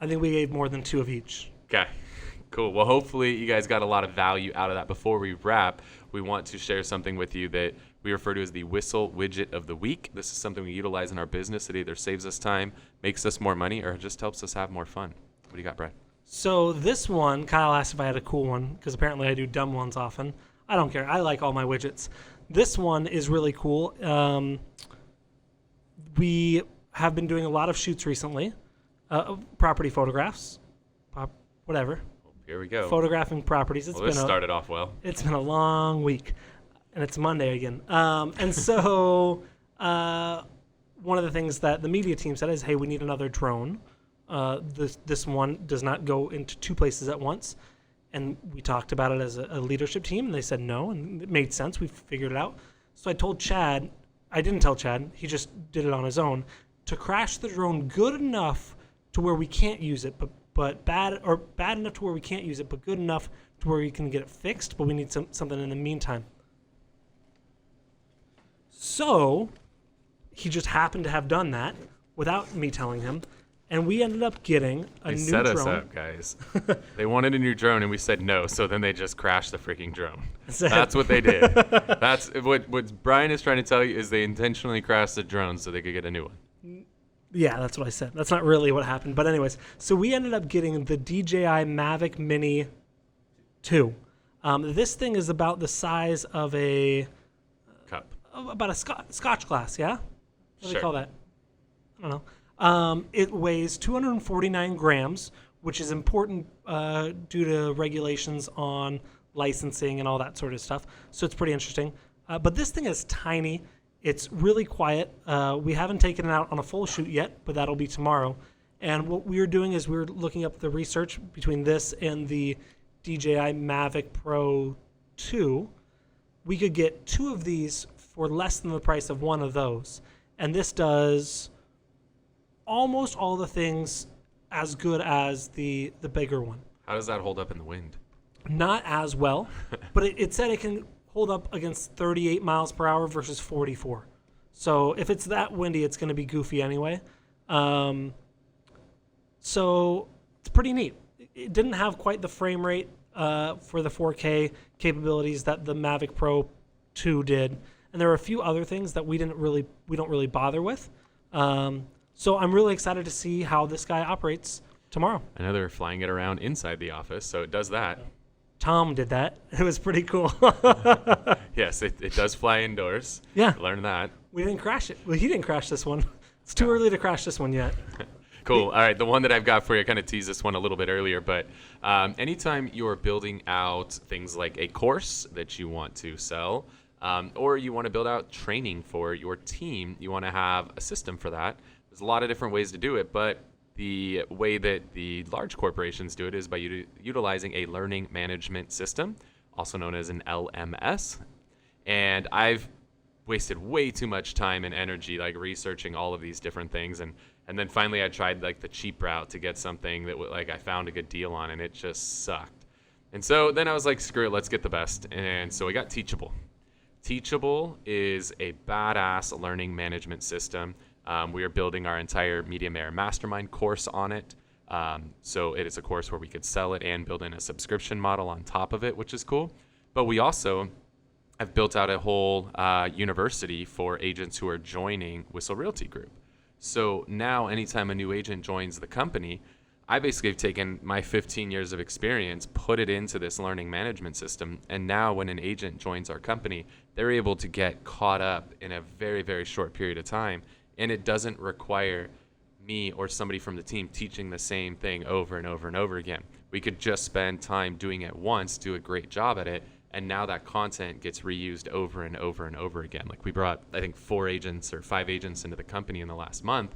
I think we gave more than 2 of each. Okay, cool. Well, hopefully you guys got a lot of value out of that. Before we wrap, we want to share something with you that we refer to as the Whissel Widget of the Week. This is something we utilize in our business. It either saves us time, makes us more money, or just helps us have more fun. What do you got, Brad? So this one, Kyle asked if I had a cool one, because apparently I do dumb ones often. I don't care. I like all my widgets. This one is really cool. We have been doing a lot of shoots recently, property photographs, whatever. Here we go. Photographing properties. This started off well. It's been a long week, and it's Monday again. And so one of the things that the media team said is, hey, we need another drone. This one does not go into 2 places at once. And we talked about it as a leadership team, and they said no, and it made sense. We figured it out. So I told Chad, I didn't tell Chad, he just did it on his own, to crash the drone good enough to where we can't use it, but bad enough to where we can't use it, but good enough to where we can get it fixed, but we need something in the meantime. So he just happened to have done that without me telling him. And we ended up getting a new drone. They set us up, guys. They wanted a new drone, and we said no, so then they just crashed the freaking drone. That's what they did. That's what Bryan is trying to tell you is they intentionally crashed the drone so they could get a new one. Yeah, that's what I said. That's not really what happened. But anyways, so we ended up getting the DJI Mavic Mini 2. This thing is about the size of a... Cup. About a scotch glass, yeah? What do they call that? I don't know. It weighs 249 grams, which is important due to regulations on licensing and all that sort of stuff. So it's pretty interesting. But this thing is tiny. It's really quiet. We haven't taken it out on a full shoot yet, but that'll be tomorrow. And what we were doing is we were looking up the research between this and the DJI Mavic Pro 2. We could get 2 of these for less than the price of one of those. And this does almost all the things as good as the bigger one. How does that hold up in the wind? Not as well, but it said it can hold up against 38 miles per hour versus 44. So if it's that windy, it's going to be goofy anyway. So it's pretty neat. It didn't have quite the frame rate for the 4K capabilities that the Mavic Pro 2 did, and there are a few other things that we don't really bother with. So I'm really excited to see how this guy operates tomorrow. I know they're flying it around inside the office, so it does that. Tom did that. It was pretty cool. Yes, it does fly indoors. Yeah. Learn that. We didn't crash it. Well, he didn't crash this one. It's too early to crash this one yet. Cool. All right, the one that I've got for you, I kind of teased this one a little bit earlier, but anytime you're building out things like a course that you want to sell, or you want to build out training for your team, you want to have a system for that. There's a lot of different ways to do it, but the way that the large corporations do it is by utilizing a learning management system, also known as an LMS. And I've wasted way too much time and energy like researching all of these different things, and then finally I tried like the cheap route to get something that like I found a good deal on, and it just sucked. And so then I was like, screw it, let's get the best. And so we got Teachable. Teachable is a badass learning management system. We are building our entire Media Mayor Mastermind course on it. So it is a course where we could sell it and build in a subscription model on top of it, which is cool. But we also have built out a whole university for agents who are joining Whissel Realty Group. So now anytime a new agent joins the company, I basically have taken my 15 years of experience, put it into this learning management system, and now when an agent joins our company, they're able to get caught up in a very, very short period of time. And it doesn't require me or somebody from the team teaching the same thing over and over and over again. We could just spend time doing it once, do a great job at it, and now that content gets reused over and over and over again. Like we brought, I think, 4 agents or 5 agents into the company in the last month,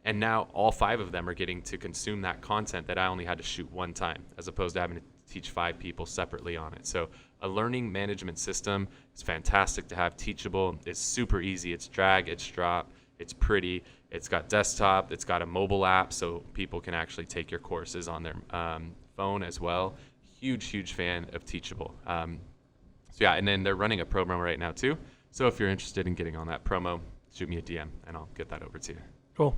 and now all 5 of them are getting to consume that content that I only had to shoot one time, as opposed to having to teach 5 people separately on it. So a learning management system is fantastic to have. Teachable. It's super easy. It's drag, it's drop. It's pretty. It's got desktop. It's got a mobile app, so people can actually take your courses on their phone as well. Huge fan of Teachable. So yeah, and then they're running a promo right now too. So if you're interested in getting on that promo, shoot me a DM and I'll get that over to you. Cool.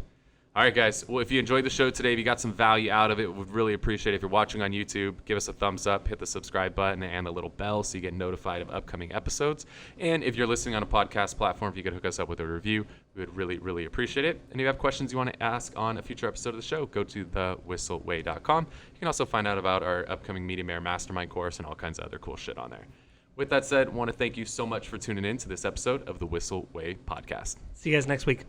All right, guys. Well, if you enjoyed the show today, if you got some value out of it, we'd really appreciate it. If you're watching on YouTube, give us a thumbs up, hit the subscribe button, and the little bell so you get notified of upcoming episodes. And if you're listening on a podcast platform, if you could hook us up with a review, we would really, really appreciate it. And if you have questions you want to ask on a future episode of the show, go to thewhisselway.com. You can also find out about our upcoming Media Mayor Mastermind course and all kinds of other cool shit on there. With that said, I want to thank you so much for tuning in to this episode of the Whissel Way podcast. See you guys next week.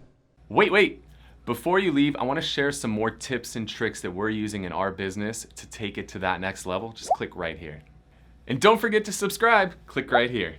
Wait. Before you leave, I want to share some more tips and tricks that we're using in our business to take it to that next level. Just click right here. And don't forget to subscribe. Click right here.